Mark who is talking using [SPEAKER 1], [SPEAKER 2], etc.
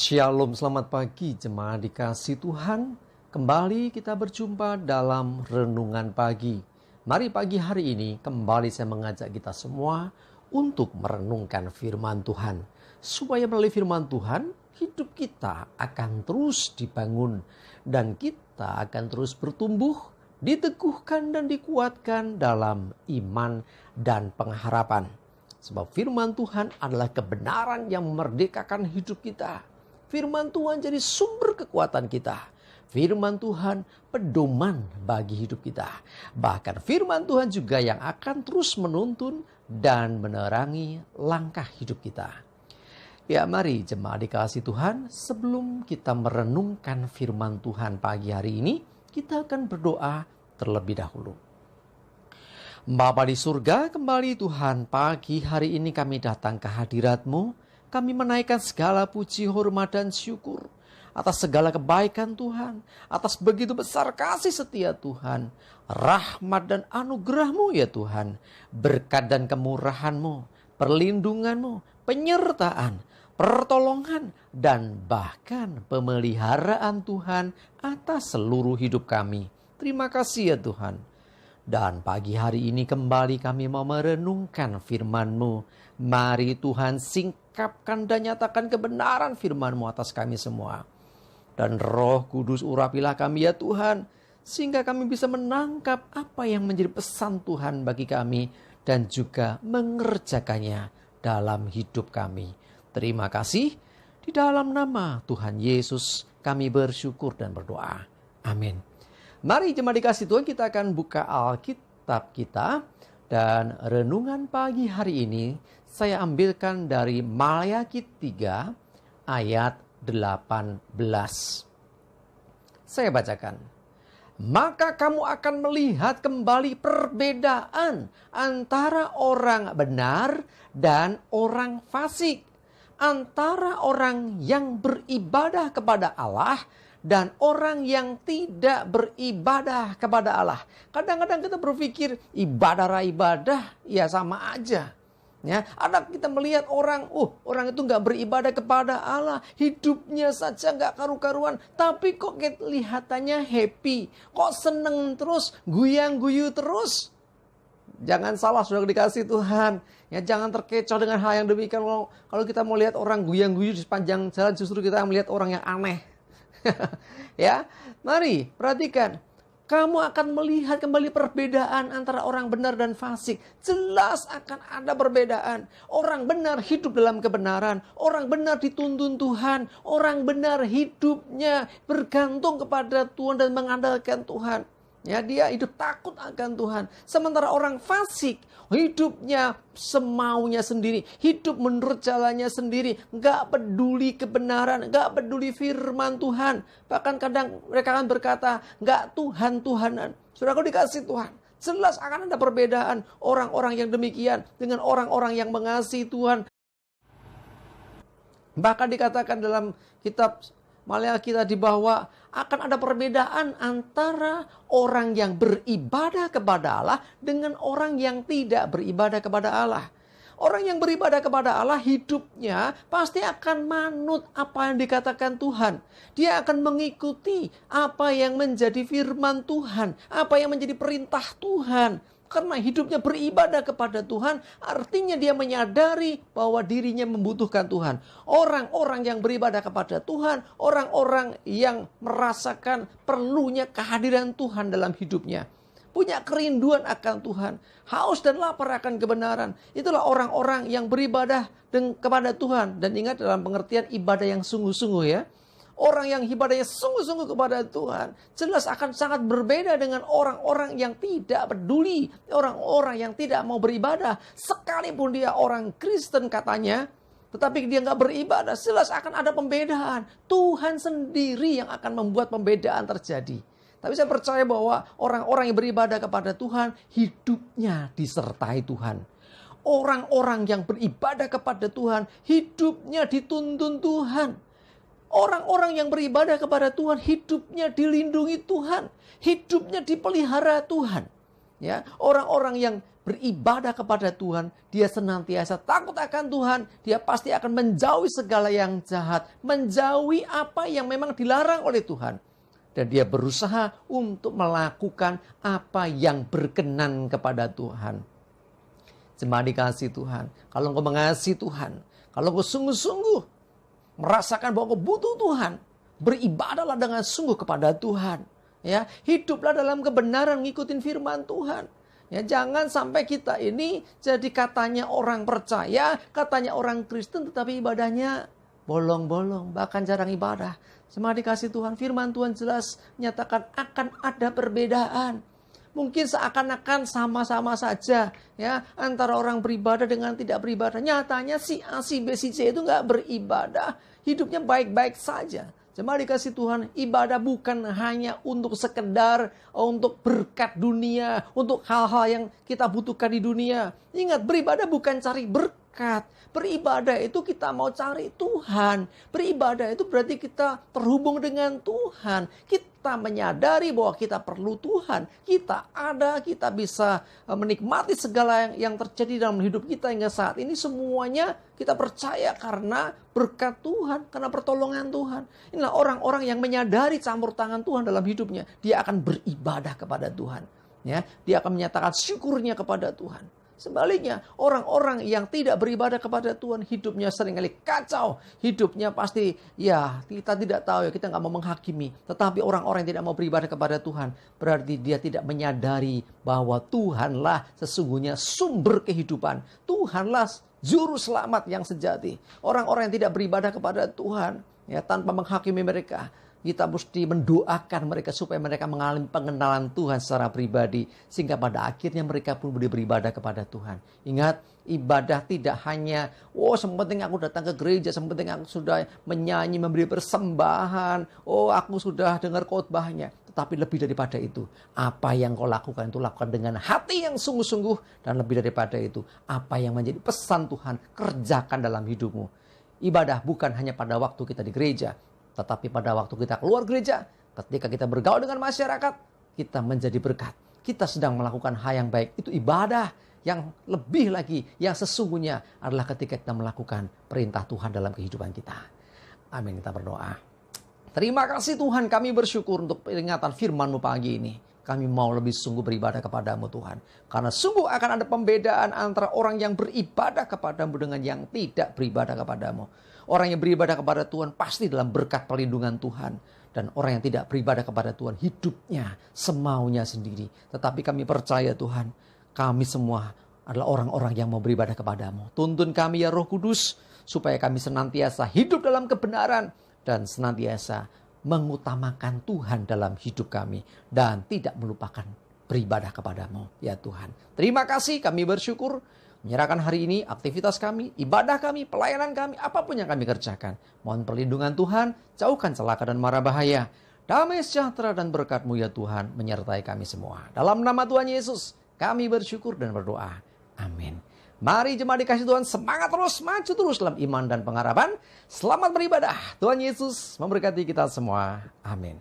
[SPEAKER 1] Shalom, selamat pagi jemaat dikasih Tuhan. Kembali kita berjumpa dalam renungan pagi. Mari pagi hari ini kembali saya mengajak kita semua untuk merenungkan firman Tuhan. Supaya melalui firman Tuhan, hidup kita akan terus dibangun. Dan kita akan terus bertumbuh, diteguhkan dan dikuatkan dalam iman dan pengharapan. Sebab firman Tuhan adalah kebenaran yang memerdekakan hidup kita. Firman Tuhan jadi sumber kekuatan kita. Firman Tuhan pedoman bagi hidup kita. Bahkan firman Tuhan juga yang akan terus menuntun dan menerangi langkah hidup kita. Ya, mari jemaat dikasih Tuhan, sebelum kita merenungkan firman Tuhan pagi hari ini, kita akan berdoa terlebih dahulu. Bapa di surga, kembali Tuhan, pagi hari ini kami datang ke hadirat-Mu. Kami menaikkan segala puji, hormat, dan syukur atas segala kebaikan Tuhan, atas begitu besar kasih setia Tuhan, rahmat dan anugerah-Mu ya Tuhan, berkat dan kemurahan-Mu, perlindungan-Mu, penyertaan, pertolongan, dan bahkan pemeliharaan Tuhan atas seluruh hidup kami. Terima kasih ya Tuhan. Dan pagi hari ini kembali kami mau merenungkan firman-Mu. Mari Tuhan singkapkan dan nyatakan kebenaran firman-Mu atas kami semua. Dan Roh Kudus urapilah kami ya Tuhan, sehingga kami bisa menangkap apa yang menjadi pesan Tuhan bagi kami dan juga mengerjakannya dalam hidup kami. Terima kasih. Di dalam nama Tuhan Yesus kami bersyukur dan berdoa. Amin. Mari jemaat dikasih Tuhan, kita akan buka Alkitab kita. Dan renungan pagi hari ini saya ambilkan dari Maleakhi 3 ayat 18. Saya bacakan. Maka kamu akan melihat kembali perbedaan antara orang benar dan orang fasik, antara orang yang beribadah kepada Allah dan orang yang tidak beribadah kepada Allah. Kadang-kadang kita berpikir ibadah ya sama aja. Ya, ada kita melihat orang itu nggak beribadah kepada Allah, hidupnya saja nggak karu-karuan, tapi kok kelihatannya happy, kok seneng terus, guyang-guyu terus. Jangan salah, sudah dikasih Tuhan. Ya, jangan terkecoh dengan hal yang demikian. Kalau kita mau lihat orang guyang-guyu di sepanjang jalan, justru kita melihat orang yang aneh. Ya, mari perhatikan. Kamu akan melihat kembali perbedaan antara orang benar dan fasik. Jelas akan ada perbedaan. Orang benar hidup dalam kebenaran. Orang benar dituntun Tuhan. Orang benar hidupnya bergantung kepada Tuhan dan mengandalkan Tuhan. Ya, dia hidup takut akan Tuhan. Sementara orang fasik hidupnya semaunya sendiri, hidup menurut jalannya sendiri, gak peduli kebenaran, gak peduli firman Tuhan. Bahkan kadang mereka akan berkata, gak Tuhan-Tuhanan. Saudaraku dikasih Tuhan, jelas akan ada perbedaan orang-orang yang demikian dengan orang-orang yang mengasihi Tuhan. Bahkan dikatakan dalam kitab Maleakhi tadi bahwa akan ada perbedaan antara orang yang beribadah kepada Allah dengan orang yang tidak beribadah kepada Allah. Orang yang beribadah kepada Allah hidupnya pasti akan manut apa yang dikatakan Tuhan. Dia akan mengikuti apa yang menjadi firman Tuhan, apa yang menjadi perintah Tuhan. Karena hidupnya beribadah kepada Tuhan, artinya dia menyadari bahwa dirinya membutuhkan Tuhan. Orang-orang yang beribadah kepada Tuhan, orang-orang yang merasakan perlunya kehadiran Tuhan dalam hidupnya. Punya kerinduan akan Tuhan, haus dan lapar akan kebenaran. Itulah orang-orang yang beribadah kepada Tuhan. Dan ingat dalam pengertian ibadah yang sungguh-sungguh ya. Orang yang ibadahnya sungguh-sungguh kepada Tuhan jelas akan sangat berbeda dengan orang-orang yang tidak peduli, orang-orang yang tidak mau beribadah. Sekalipun dia orang Kristen katanya, tetapi dia nggak beribadah, jelas akan ada pembedaan. Tuhan sendiri yang akan membuat pembedaan terjadi. Tapi saya percaya bahwa orang-orang yang beribadah kepada Tuhan, hidupnya disertai Tuhan. Orang-orang yang beribadah kepada Tuhan, hidupnya dituntun Tuhan. Orang-orang yang beribadah kepada Tuhan, hidupnya dilindungi Tuhan, hidupnya dipelihara Tuhan. Ya, orang-orang yang beribadah kepada Tuhan, dia senantiasa takut akan Tuhan, dia pasti akan menjauhi segala yang jahat, menjauhi apa yang memang dilarang oleh Tuhan. Dan dia berusaha untuk melakukan apa yang berkenan kepada Tuhan. Jemaat dikasihi Tuhan, kalau engkau mengasihi Tuhan, kalau engkau sungguh-sungguh merasakan bahwa engkau butuh Tuhan, beribadahlah dengan sungguh kepada Tuhan. Ya, hiduplah dalam kebenaran, ngikutin firman Tuhan. Ya, jangan sampai kita ini jadi katanya orang percaya, katanya orang Kristen, tetapi ibadahnya bolong-bolong, bahkan jarang ibadah. Jemaat dikasihi Tuhan, firman Tuhan jelas menyatakan akan ada perbedaan. Mungkin seakan-akan sama-sama saja ya antara orang beribadah dengan tidak beribadah. Nyatanya si A, si B, si C itu nggak beribadah, hidupnya baik-baik saja. Jemaat dikasihi Tuhan, ibadah bukan hanya untuk sekedar untuk berkat dunia, untuk hal-hal yang kita butuhkan di dunia. Ingat, beribadah bukan cari berkat. Beribadah itu kita mau cari Tuhan. Beribadah itu berarti kita terhubung dengan Tuhan. Kita menyadari bahwa kita perlu Tuhan. Kita ada, kita bisa menikmati segala yang terjadi dalam hidup kita hingga saat ini. Semuanya kita percaya karena berkat Tuhan, karena pertolongan Tuhan. Inilah orang-orang yang menyadari campur tangan Tuhan dalam hidupnya. Dia akan beribadah kepada Tuhan. Ya, dia akan menyatakan syukurnya kepada Tuhan. Sebaliknya, orang-orang yang tidak beribadah kepada Tuhan, hidupnya seringkali kacau. Hidupnya pasti, ya kita tidak tahu, ya kita nggak mau menghakimi. Tetapi orang-orang yang tidak mau beribadah kepada Tuhan, berarti dia tidak menyadari bahwa Tuhanlah sesungguhnya sumber kehidupan. Tuhanlah juru selamat yang sejati. Orang-orang yang tidak beribadah kepada Tuhan, ya tanpa menghakimi mereka, kita mesti mendoakan mereka supaya mereka mengalami pengenalan Tuhan secara pribadi. Sehingga pada akhirnya mereka pun boleh beribadah kepada Tuhan. Ingat, ibadah tidak hanya, sepenting aku datang ke gereja, sepenting aku sudah menyanyi, memberi persembahan, aku sudah dengar khotbahnya. Tetapi lebih daripada itu, apa yang kau lakukan itu lakukan dengan hati yang sungguh-sungguh. Dan lebih daripada itu, apa yang menjadi pesan Tuhan, kerjakan dalam hidupmu. Ibadah bukan hanya pada waktu kita di gereja, tetapi pada waktu kita keluar gereja, ketika kita bergaul dengan masyarakat, kita menjadi berkat. Kita sedang melakukan hal yang baik. Itu ibadah. Yang lebih lagi, yang sesungguhnya adalah ketika kita melakukan perintah Tuhan dalam kehidupan kita. Amin, kita berdoa. Terima kasih Tuhan, kami bersyukur untuk peringatan firman-Mu pagi ini. Kami mau lebih sungguh beribadah kepada-Mu Tuhan. Karena sungguh akan ada pembedaan antara orang yang beribadah kepada-Mu dengan yang tidak beribadah kepada-Mu. Orang yang beribadah kepada Tuhan pasti dalam berkat perlindungan Tuhan. Dan orang yang tidak beribadah kepada Tuhan hidupnya semaunya sendiri. Tetapi kami percaya Tuhan, kami semua adalah orang-orang yang mau beribadah kepada-Mu. Tuntun kami ya Roh Kudus, supaya kami senantiasa hidup dalam kebenaran dan senantiasa mengutamakan Tuhan dalam hidup kami. Dan tidak melupakan beribadah kepada-Mu ya Tuhan. Terima kasih, kami bersyukur. Menyerahkan hari ini aktivitas kami, ibadah kami, pelayanan kami, apapun yang kami kerjakan. Mohon perlindungan Tuhan, jauhkan celaka dan mara bahaya. Damai sejahtera dan berkat-Mu ya Tuhan menyertai kami semua. Dalam nama Tuhan Yesus, kami bersyukur dan berdoa. Amin. Mari jemaat dikasih Tuhan, semangat terus, maju terus dalam iman dan pengharapan. Selamat beribadah. Tuhan Yesus memberkati kita semua. Amin.